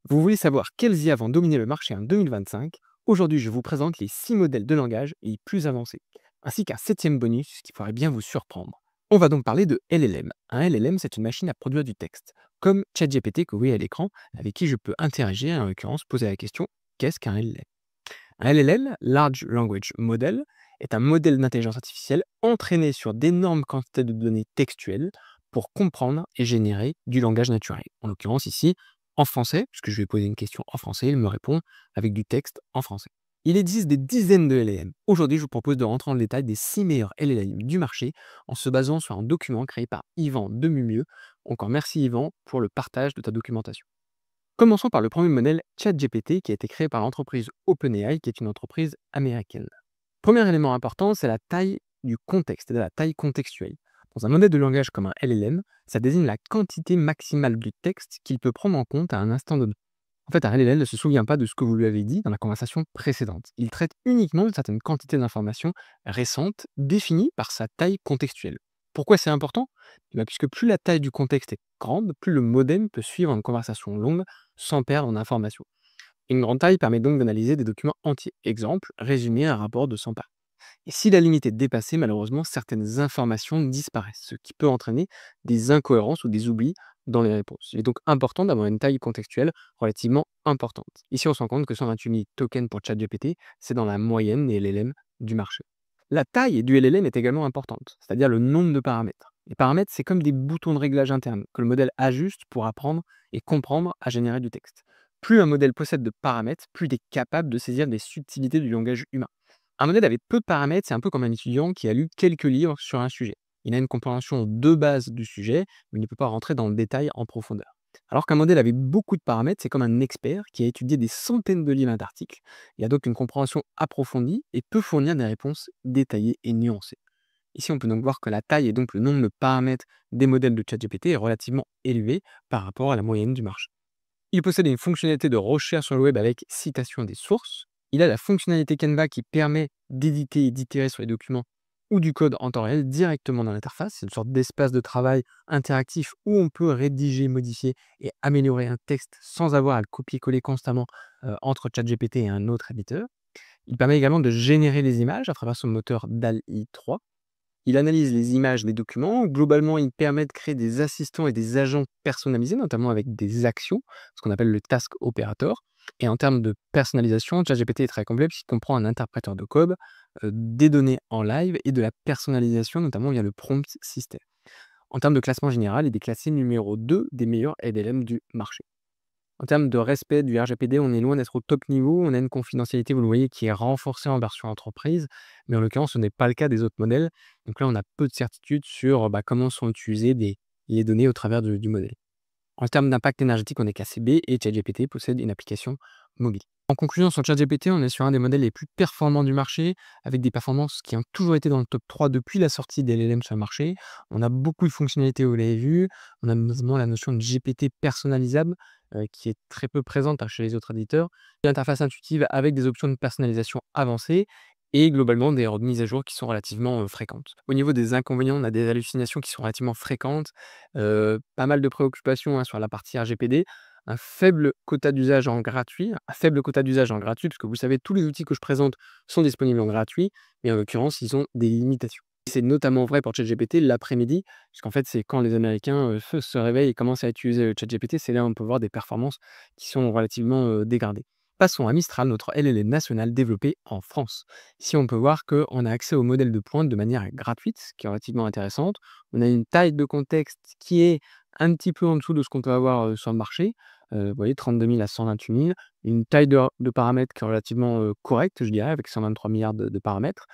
Vous voulez savoir quelles IA vont dominer le marché en 2025? Aujourd'hui, je vous présente les 6 modèles de langage les plus avancés, ainsi qu'un septième bonus qui pourrait bien vous surprendre. On va donc parler de LLM. Un LLM, c'est une machine à produire du texte, comme ChatGPT que vous voyez à l'écran, avec qui je peux interagir, en l'occurrence poser la question qu'est-ce qu'un LLM? Un LLM, Large Language Model, est un modèle d'intelligence artificielle entraîné sur d'énormes quantités de données textuelles pour comprendre et générer du langage naturel. En l'occurrence ici, en français, puisque je vais poser une question en français, il me répond avec du texte en français. Il existe des dizaines de LLM. Aujourd'hui, je vous propose de rentrer dans le détail des 6 meilleurs LLM du marché en se basant sur un document créé par Yvan Demumieux. Encore merci Yvan pour le partage de ta documentation. Commençons par le premier modèle ChatGPT qui a été créé par l'entreprise OpenAI, qui est une entreprise américaine. Premier élément important, c'est la taille du contexte, c'est-à-dire la taille contextuelle. Dans un modèle de langage comme un LLM, ça désigne la quantité maximale du texte qu'il peut prendre en compte à un instant donné. En fait, un LLM ne se souvient pas de ce que vous lui avez dit dans la conversation précédente. Il traite uniquement une certaine quantité d'informations récentes définies par sa taille contextuelle. Pourquoi c'est important? Puisque plus la taille du contexte est grande, plus le modem peut suivre une conversation longue sans perdre en informations. Une grande taille permet donc d'analyser des documents entiers. Exemple, résumer un rapport de 100 pages. Et si la limite est dépassée, malheureusement, certaines informations disparaissent, ce qui peut entraîner des incohérences ou des oublis dans les réponses. Il est donc important d'avoir une taille contextuelle relativement importante. Ici, on se rend compte que 128 tokens pour ChatGPT, c'est dans la moyenne des LLM du marché. La taille du LLM est également importante, c'est-à-dire le nombre de paramètres. Les paramètres, c'est comme des boutons de réglage interne que le modèle ajuste pour apprendre et comprendre à générer du texte. Plus un modèle possède de paramètres, plus il est capable de saisir des subtilités du langage humain. Un modèle avec peu de paramètres, c'est un peu comme un étudiant qui a lu quelques livres sur un sujet. Il a une compréhension de base du sujet, mais il ne peut pas rentrer dans le détail en profondeur. Alors qu'un modèle avec beaucoup de paramètres, c'est comme un expert qui a étudié des centaines de livres et d'articles. Il a donc une compréhension approfondie et peut fournir des réponses détaillées et nuancées. Ici, on peut donc voir que la taille et donc le nombre de paramètres des modèles de ChatGPT est relativement élevé par rapport à la moyenne du marché. Il possède une fonctionnalité de recherche sur le web avec citation des sources. Il a la fonctionnalité Canva qui permet d'éditer et d'itérer sur les documents ou du code en temps réel directement dans l'interface. C'est une sorte d'espace de travail interactif où on peut rédiger, modifier et améliorer un texte sans avoir à le copier-coller constamment entre ChatGPT et un autre éditeur. Il permet également de générer des images à travers son moteur DALL-E 3. Il analyse les images des documents. Globalement, il permet de créer des assistants et des agents personnalisés, notamment avec des actions, ce qu'on appelle le task operator. Et en termes de personnalisation, ChatGPT est très complet puisqu'il comprend un interpréteur de code, des données en live et de la personnalisation, notamment via le prompt system. En termes de classement général, il est classé numéro 2 des meilleurs LLM du marché. En termes de respect du RGPD, on est loin d'être au top niveau. On a une confidentialité, vous le voyez, qui est renforcée en version entreprise, mais en l'occurrence, ce n'est pas le cas des autres modèles. Donc là, on a peu de certitude sur comment sont utilisées les données au travers du modèle. En termes d'impact énergétique, on est classé B et ChatGPT possède une application mobile. En conclusion, sur ChatGPT, on est sur un des modèles les plus performants du marché, avec des performances qui ont toujours été dans le top 3 depuis la sortie des LLM sur le marché. On a beaucoup de fonctionnalités, vous l'avez vu. On a notamment la notion de GPT personnalisable, qui est très peu présente chez les autres éditeurs. Une interface intuitive avec des options de personnalisation avancées et globalement des mises à jour qui sont relativement fréquentes. Au niveau des inconvénients, on a des hallucinations qui sont relativement fréquentes, pas mal de préoccupations sur la partie RGPD, un faible quota d'usage en gratuit, parce que vous savez, tous les outils que je présente sont disponibles en gratuit, mais en l'occurrence, ils ont des limitations. C'est notamment vrai pour ChatGPT l'après-midi, puisqu'en fait, c'est quand les Américains se réveillent et commencent à utiliser le ChatGPT, c'est là où on peut voir des performances qui sont relativement dégradées. Passons à Mistral, notre LLM national développé en France. Ici, on peut voir qu'on a accès au modèle de pointe de manière gratuite, ce qui est relativement intéressante. On a une taille de contexte qui est un petit peu en dessous de ce qu'on peut avoir sur le marché. Vous voyez, 32 000 à 128 000. Une taille de paramètres qui est relativement correcte, je dirais, avec 123 milliards de paramètres.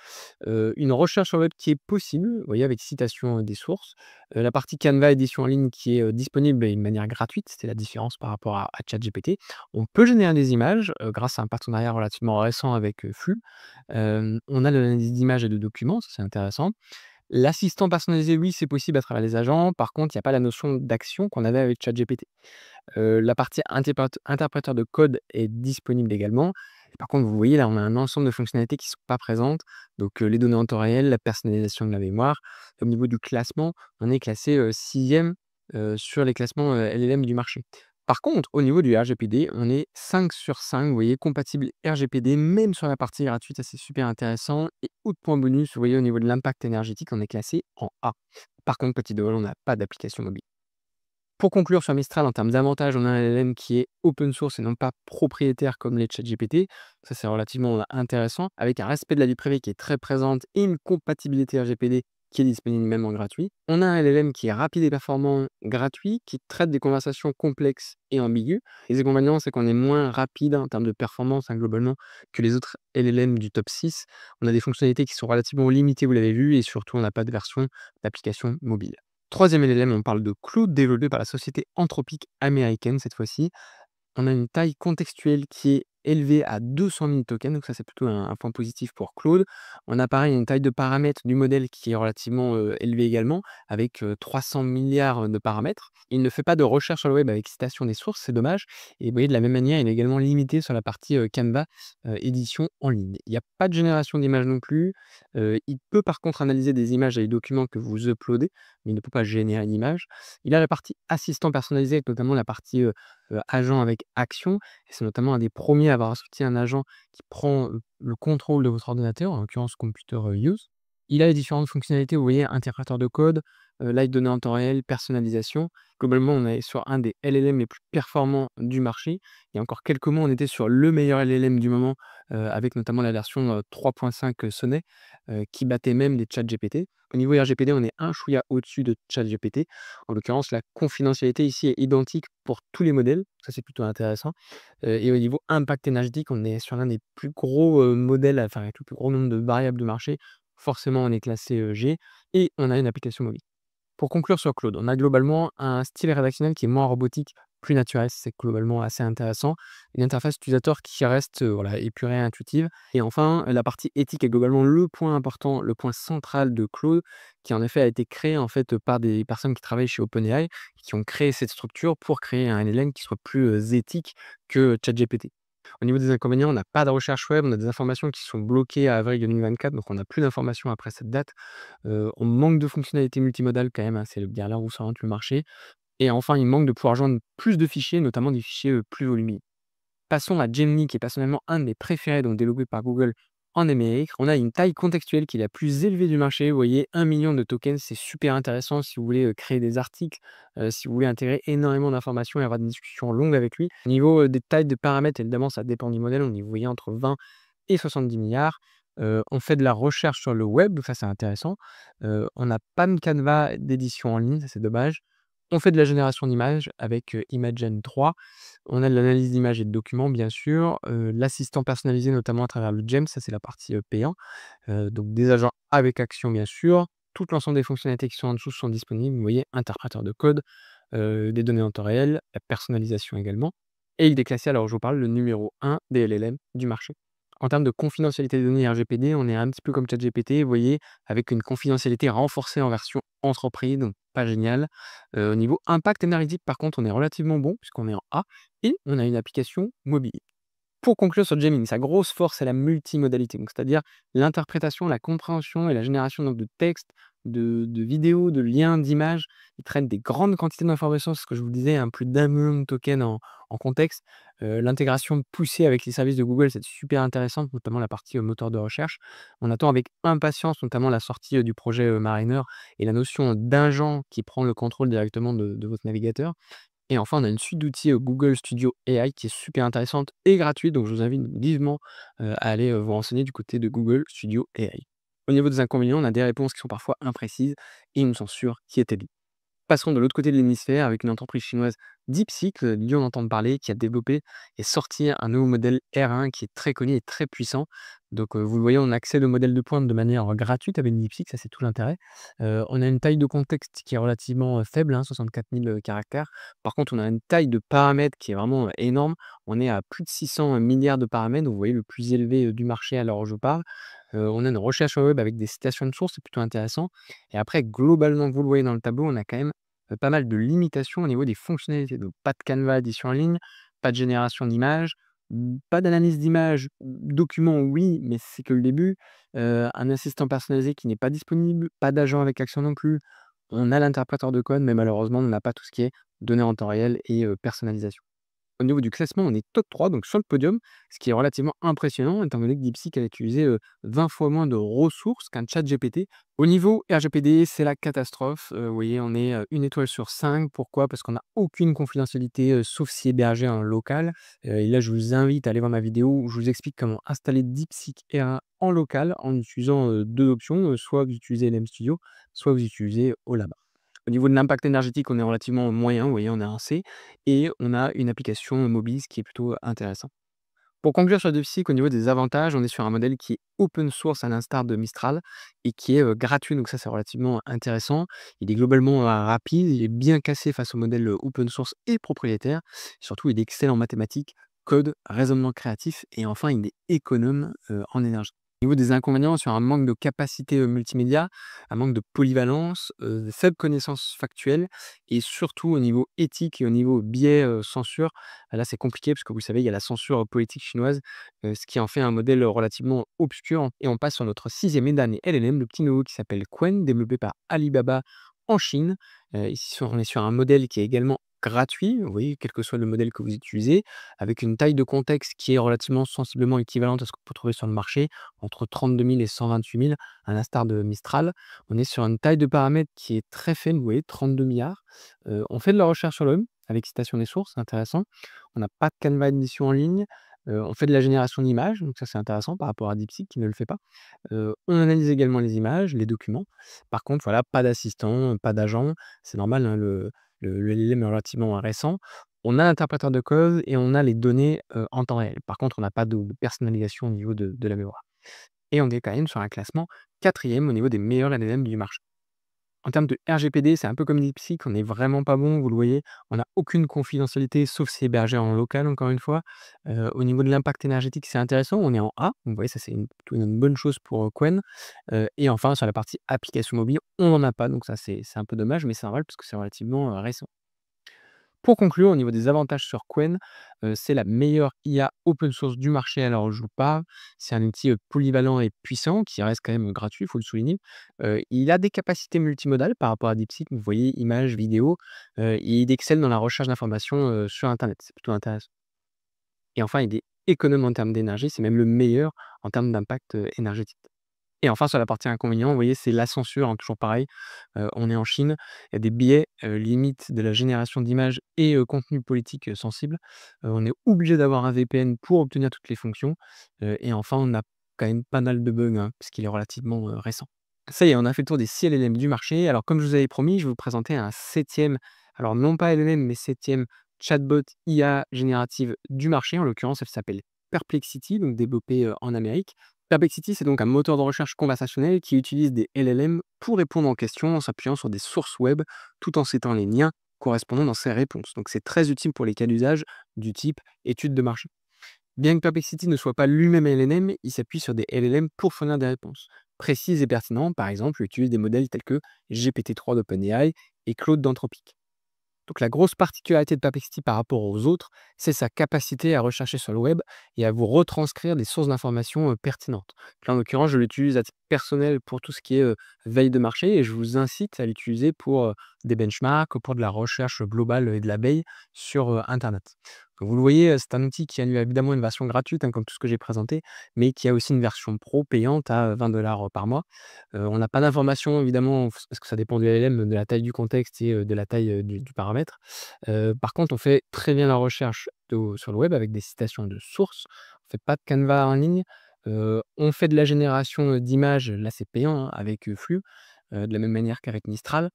Une recherche sur le web qui est possible, vous voyez, avec citation des sources. La partie Canva édition en ligne qui est disponible d'une manière gratuite, c'est la différence par rapport à ChatGPT. On peut générer des images grâce à un partenariat relativement récent avec Flux. On a de l'analyse d'images et de documents, ça c'est intéressant. L'assistant personnalisé, oui, c'est possible à travers les agents. Par contre, il y a pas la notion d'action qu'on avait avec ChatGPT. La partie interpréteur de code est disponible également. Par contre, vous voyez là, on a un ensemble de fonctionnalités qui ne sont pas présentes. Donc, les données en temps réel, la personnalisation de la mémoire. Au niveau du classement, on est classé 6e sur les classements LLM du marché. Par contre, au niveau du RGPD, on est 5 sur 5, vous voyez, compatible RGPD, même sur la partie gratuite, ça c'est super intéressant. Et autre point bonus, vous voyez, au niveau de l'impact énergétique, on est classé en A. Par contre, petit bémol, on n'a pas d'application mobile. Pour conclure sur Mistral, en termes d'avantages, on a un LLM qui est open source et non pas propriétaire comme les ChatGPT. Ça, c'est relativement intéressant, avec un respect de la vie privée qui est très présente et une compatibilité RGPD qui est disponible même en gratuit. On a un LLM qui est rapide et performant, gratuit, qui traite des conversations complexes et ambiguës. Les inconvénients, c'est qu'on est moins rapide en termes de performance, globalement, que les autres LLM du top 6. On a des fonctionnalités qui sont relativement limitées, vous l'avez vu, et surtout, on n'a pas de version d'application mobile. Troisième élément, on parle de Claude développé par la société Anthropic américaine cette fois-ci. On a une taille contextuelle qui est élevée à 200 000 tokens, donc ça c'est plutôt un point positif pour Claude. On a pareil une taille de paramètres du modèle qui est relativement élevée également, avec 300 milliards de paramètres. Il ne fait pas de recherche sur le web avec citation des sources, c'est dommage. Et vous voyez, de la même manière, il est également limité sur la partie Canva édition en ligne. Il n'y a pas de génération d'images non plus. Il peut par contre analyser des images et des documents que vous uploadez, mais il ne peut pas générer une image. Il a la partie assistant personnalisé, avec notamment la partie agent avec action. Et c'est notamment un des premiers à avoir sorti un agent qui prend le contrôle de votre ordinateur, en l'occurrence Computer Use. Il a les différentes fonctionnalités, vous voyez, interpréteur de code, live données en temps réel, personnalisation. Globalement, on est sur un des LLM les plus performants du marché. Il y a encore quelques mois, on était sur le meilleur LLM du moment, avec notamment la version 3.5 Sonnet, qui battait même des ChatGPT. Au niveau RGPD, on est un chouïa au-dessus de ChatGPT. En l'occurrence, la confidentialité ici est identique pour tous les modèles. Ça, c'est plutôt intéressant. Et au niveau impact énergétique, on est sur l'un des plus gros modèles, enfin avec le plus gros nombre de variables de marché. Forcément, on est classé G et on a une application mobile. Pour conclure sur Claude, on a globalement un style rédactionnel qui est moins robotique, plus naturel, c'est globalement assez intéressant. Une interface utilisateur qui reste voilà, épurée et intuitive. Et enfin, la partie éthique est globalement le point important, le point central de Claude, qui en effet a été créé en fait par des personnes qui travaillent chez OpenAI, qui ont créé cette structure pour créer un LLM qui soit plus éthique que ChatGPT. Au niveau des inconvénients, on n'a pas de recherche web, on a des informations qui sont bloquées à avril 2024, donc on n'a plus d'informations après cette date. On manque de fonctionnalités multimodales quand même, hein, c'est bien là où s'oriente le marché. Et enfin, il manque de pouvoir joindre plus de fichiers, notamment des fichiers plus volumineux. Passons à Gemini, qui est personnellement un de mes préférés, donc développé par Google en Amérique. On a une taille contextuelle qui est la plus élevée du marché. Vous voyez, 1 million de tokens, c'est super intéressant si vous voulez créer des articles, si vous voulez intégrer énormément d'informations et avoir des discussions longues avec lui. Au niveau des tailles de paramètres, évidemment, ça dépend du modèle. On y voyait entre 20 et 70 milliards. On fait de la recherche sur le web, ça c'est intéressant. On n'a pas de Canva d'édition en ligne, ça c'est dommage. On fait de la génération d'images avec Imagen 3. On a de l'analyse d'images et de documents, bien sûr. L'assistant personnalisé, notamment à travers le GEM, ça c'est la partie payant. Donc des agents avec action, bien sûr. Tout l'ensemble des fonctionnalités qui sont en dessous sont disponibles. Vous voyez, interpréteur de code, des données en temps réel, la personnalisation également. Et il est classé, alors je vous parle, le numéro 1 des LLM du marché. En termes de confidentialité des données RGPD, on est un petit peu comme ChatGPT, vous voyez, avec une confidentialité renforcée en version entreprise, donc pas génial. Au niveau impact énergétique, par contre, on est relativement bon puisqu'on est en A et on a une application mobile. Pour conclure sur Gemini, sa grosse force, c'est la multimodalité, donc c'est-à-dire l'interprétation, la compréhension et la génération donc, de textes, de vidéos, de liens, d'images. Il traite des grandes quantités d'informations, c'est ce que je vous disais, hein, plus d'1 million de tokens en contexte. L'intégration poussée avec les services de Google, c'est super intéressant, notamment la partie moteur de recherche. On attend avec impatience notamment la sortie du projet Mariner et la notion d'agent qui prend le contrôle directement de votre navigateur. Et enfin, on a une suite d'outils, Google Studio AI qui est super intéressante et gratuite, donc je vous invite vivement, à aller, vous renseigner du côté de Google Studio AI. Au niveau des inconvénients, on a des réponses qui sont parfois imprécises et une censure qui est établie. Passons de l'autre côté de l'hémisphère avec une entreprise chinoise DeepSeek, que vous avez dû en entendre parler, qui a développé et sorti un nouveau modèle R1 qui est très connu et très puissant. Donc, vous le voyez, on accède au modèle de pointe de manière gratuite avec DeepSeek, ça c'est tout l'intérêt. On a une taille de contexte qui est relativement faible, hein, 64 000 caractères. Par contre, on a une taille de paramètres qui est vraiment énorme. On est à plus de 600 milliards de paramètres, donc vous voyez le plus élevé du marché à l'heure où je parle. On a une recherche web avec des citations de sources, c'est plutôt intéressant. Et après, globalement, vous le voyez dans le tableau, on a quand même pas mal de limitations au niveau des fonctionnalités. Donc pas de Canva édition en ligne, pas de génération d'images, pas d'analyse d'images, documents oui, mais c'est que le début. Un assistant personnalisé qui n'est pas disponible, pas d'agent avec action non plus. On a l'interpréteur de code, mais malheureusement, on n'a pas tout ce qui est données en temps réel et personnalisation. Au niveau du classement, on est top 3, donc sur le podium, ce qui est relativement impressionnant étant donné que DeepSeek a utilisé 20 fois moins de ressources qu'un chat GPT. Au niveau RGPD, c'est la catastrophe. Vous voyez, on est 1 étoile sur 5. Pourquoi? Parce qu'on n'a aucune confidentialité, sauf si hébergé en local. Et là, je vous invite à aller voir ma vidéo où je vous explique comment installer DeepSeek AI en local en utilisant 2 options, soit vous utilisez LM Studio, soit vous utilisez Olama. Au niveau de l'impact énergétique, on est relativement moyen, vous voyez, on est un C et on a une application mobile, ce qui est plutôt intéressant. Pour conclure sur DeepSeek, au niveau des avantages, on est sur un modèle qui est open source à l'instar de Mistral et qui est gratuit, donc ça c'est relativement intéressant. Il est globalement rapide, il est bien cassé face au modèle open source et propriétaire. Surtout, il est excellent en mathématiques, code, raisonnement créatif et enfin il est économe en énergie. Au niveau des inconvénients, sur un manque de capacité multimédia, un manque de polyvalence, de faibles connaissances factuelles et surtout au niveau éthique et au niveau biais censure. Là, c'est compliqué parce que vous savez, il y a la censure politique chinoise, ce qui en fait un modèle relativement obscur. Et on passe sur notre sixième et dernier LLM, le petit nouveau qui s'appelle Qwen, développé par Alibaba en Chine. Ici, on est sur un modèle qui est également gratuit, vous voyez, quel que soit le modèle que vous utilisez, avec une taille de contexte qui est relativement sensiblement équivalente à ce qu'on peut trouver sur le marché, entre 32 000 et 128 000, à l'instar de Mistral. On est sur une taille de paramètres qui est très faible, vous voyez, 32 milliards. On fait de la recherche sur le web, avec citation des sources, c'est intéressant. On n'a pas de canevas d'édition en ligne. On fait de la génération d'images, donc ça c'est intéressant par rapport à DeepSeek qui ne le fait pas. On analyse également les images, les documents. Par contre, voilà, pas d'assistant, pas d'agent. C'est normal, hein, le LLM est relativement récent. On a l'interpréteur de code et on a les données en temps réel. Par contre, on n'a pas de personnalisation au niveau de la mémoire. Et on est quand même sur un classement quatrième au niveau des meilleurs LLM du marché. En termes de RGPD, c'est un peu comme DeepSeek, on est vraiment pas bon, vous le voyez. On n'a aucune confidentialité, sauf si hébergé en local, encore une fois. Au niveau de l'impact énergétique, c'est intéressant, on est en A. Donc vous voyez, ça c'est plutôt une bonne chose pour Qwen. Et enfin, sur la partie application mobile, on n'en a pas. Donc ça, c'est un peu dommage, mais c'est normal parce que c'est relativement récent. Pour conclure, au niveau des avantages sur Qwen, c'est la meilleure IA open source du marché à l'heure où je vous parle. C'est un outil, polyvalent et puissant qui reste quand même gratuit, il faut le souligner. Il a des capacités multimodales par rapport à DeepSeek, vous voyez, images, vidéos, et il excelle dans la recherche d'informations, sur internet, c'est plutôt intéressant. Et enfin, il est économe en termes d'énergie, c'est même le meilleur en termes d'impact, énergétique. Et enfin, sur la partie inconvénient, vous voyez, c'est la censure, hein, toujours pareil. On est en Chine, il y a des biais, limites de la génération d'images et contenus politiques, sensibles. On est obligé d'avoir un VPN pour obtenir toutes les fonctions. Et enfin, on a quand même pas mal de bugs, hein, puisqu'il est relativement, récent. Ça y est, on a fait le tour des 6 LLM du marché. Alors comme je vous avais promis, je vais vous présenter un septième, alors non pas LLM, mais septième chatbot IA générative du marché. En l'occurrence, elle s'appelle Perplexity, donc développée en Amérique. Perplexity, c'est donc un moteur de recherche conversationnel qui utilise des LLM pour répondre aux questions en s'appuyant sur des sources web tout en citant les liens correspondant dans ses réponses. Donc c'est très utile pour les cas d'usage du type étude de marché. Bien que Perplexity ne soit pas lui-même LLM, il s'appuie sur des LLM pour fournir des réponses précises et pertinentes. Par exemple, il utilise des modèles tels que GPT-3 d'OpenAI et Claude d'Anthropic. Donc la grosse particularité de Perplexity par rapport aux autres, c'est sa capacité à rechercher sur le web et à vous retranscrire des sources d'informations pertinentes. Là, en l'occurrence, je l'utilise à titre personnel pour tout ce qui est veille de marché et je vous incite à l'utiliser pour des benchmarks, pour de la recherche globale et de la veille sur Internet. Donc, vous le voyez, c'est un outil qui a évidemment une version gratuite, hein, comme tout ce que j'ai présenté, mais qui a aussi une version pro payante à 20 $ par mois. On n'a pas d'informations évidemment, parce que ça dépend du LLM, de la taille du contexte et de la taille, du paramètre. Par contre, on fait très bien la recherche sur le web avec des citations de sources. On fait pas de canevas en ligne. On fait de la génération, d'images, là c'est payant, hein, avec, Flux, de la même manière qu'avec Mistral.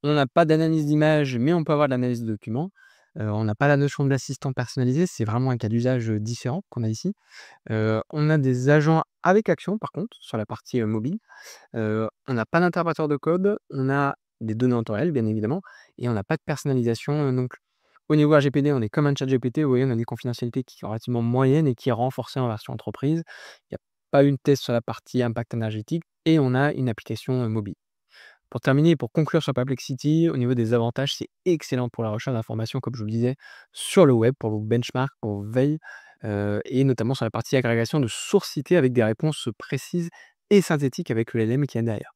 On n'a pas d'analyse d'image, mais on peut avoir de l'analyse de documents. On n'a pas la notion d'assistant personnalisé, c'est vraiment un cas d'usage, différent qu'on a ici. On a des agents avec action par contre, sur la partie, mobile. On n'a pas d'interpréteur de code, on a des données en temps réel, bien évidemment, et on n'a pas de personnalisation, non plus. Au niveau RGPD, on est comme un chat GPT, vous voyez, on a une confidentialité qui est relativement moyenne et qui est renforcée en version entreprise. Il n'y a pas une test sur la partie impact énergétique et on a une application, mobile. Pour terminer et pour conclure sur Perplexity, au niveau des avantages, c'est excellent pour la recherche d'informations, comme je vous le disais, sur le web, pour vos benchmarks, pour vos veilles, et notamment sur la partie agrégation de sources citées avec des réponses précises et synthétiques avec le LLM qui est derrière.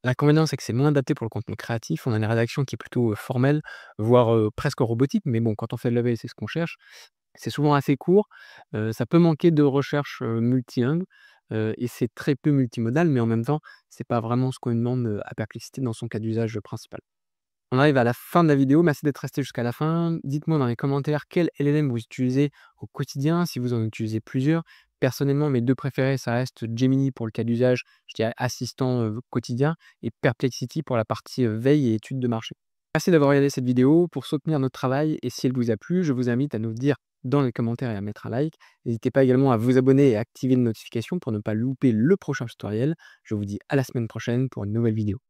L'inconvénient, c'est que c'est moins adapté pour le contenu créatif. On a une rédaction qui est plutôt, formelle, voire, presque robotique, mais bon, quand on fait de la veille, c'est ce qu'on cherche. C'est souvent assez court, ça peut manquer de recherche, multilingue, et c'est très peu multimodal, mais en même temps, c'est pas vraiment ce qu'on lui demande, à Perplexity dans son cas d'usage, principal. On arrive à la fin de la vidéo, merci d'être resté jusqu'à la fin. Dites-moi dans les commentaires quel LLM vous utilisez au quotidien, si vous en utilisez plusieurs. Personnellement, mes 2 préférés, ça reste Gemini pour le cas d'usage, je dirais assistant, quotidien, et Perplexity pour la partie, veille et étude de marché. Merci d'avoir regardé cette vidéo. Pour soutenir notre travail et si elle vous a plu, je vous invite à nous le dire dans les commentaires et à mettre un like. N'hésitez pas également à vous abonner et à activer les notifications pour ne pas louper le prochain tutoriel. Je vous dis à la semaine prochaine pour une nouvelle vidéo.